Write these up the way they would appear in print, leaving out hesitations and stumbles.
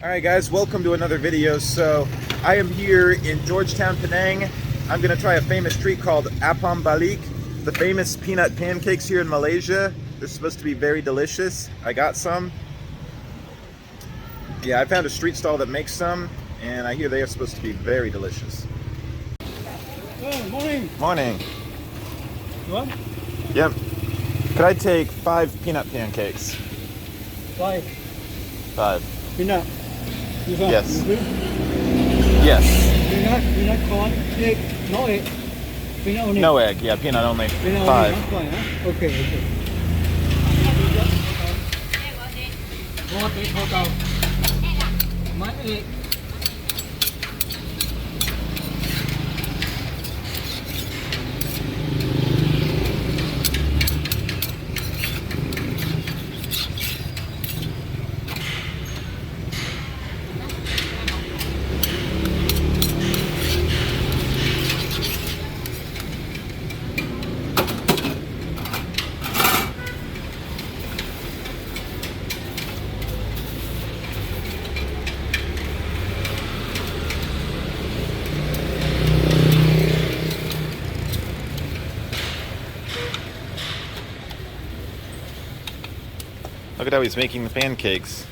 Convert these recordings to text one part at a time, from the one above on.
Alright guys, welcome to another video. So I am here in GeorgeTown, Penang. I'm going to try a famous treat called APAM BALIK, the famous peanut pancakes here in Malaysia. They're supposed to be very delicious. I got some. Yeah, I found a street stall that makes some, and I hear they are supposed to be very delicious. Oh, morning. Morning. You want? Yep. Could I take 5 peanut pancakes? 5 5. peanut. This one, Yes. you agree? Yes. Peanut corn, egg, no egg. Peanut only. No egg. Yeah, peanut only. Peanut 5. only, not 5, huh? Okay. Một egg total. One egg. Look at how he's making the pancakes.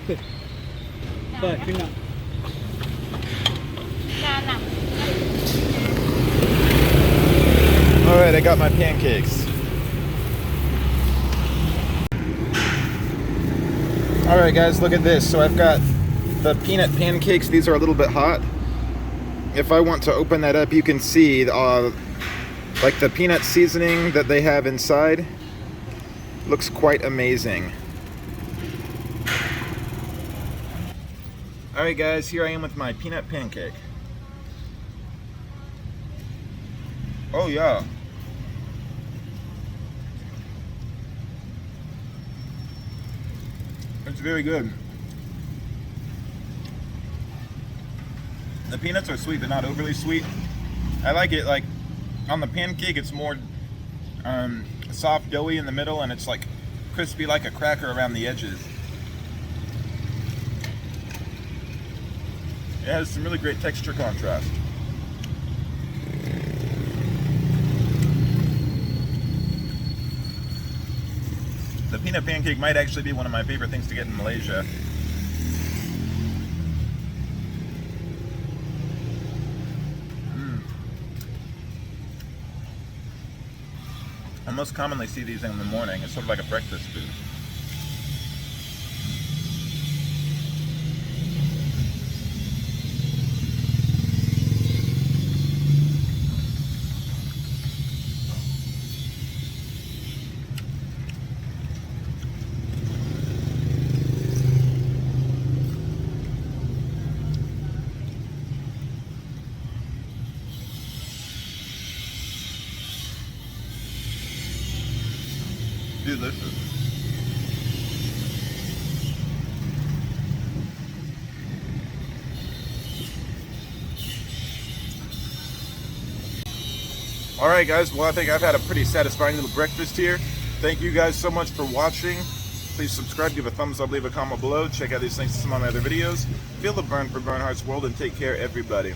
Okay. 5 peanut. Alright, I got my pancakes. Alright guys, look at this. So I've got the peanut pancakes. These are a little bit hot. If I want to open that up, you can see like the peanut seasoning that they have inside. Looks quite amazing. Alright guys, here I am with my peanut pancake. Oh yeah. It's very good. The peanuts are sweet, but not overly sweet. I like it like on the pancake, it's more soft, doughy in the middle, and it's like crispy like a cracker around the edges. It has some really great texture contrast. The peanut pancake might actually be one of my favorite things to get in Malaysia. I most commonly see these in the morning. It's sort of like a breakfast food. Delicious. Alright guys, well I think I've had a pretty satisfying little breakfast here. Thank you guys so much for watching. Please subscribe, give a thumbs up, leave a comment below. Check out these links to some of my other videos. Feel the burn for Bernhardt's World, and take care everybody.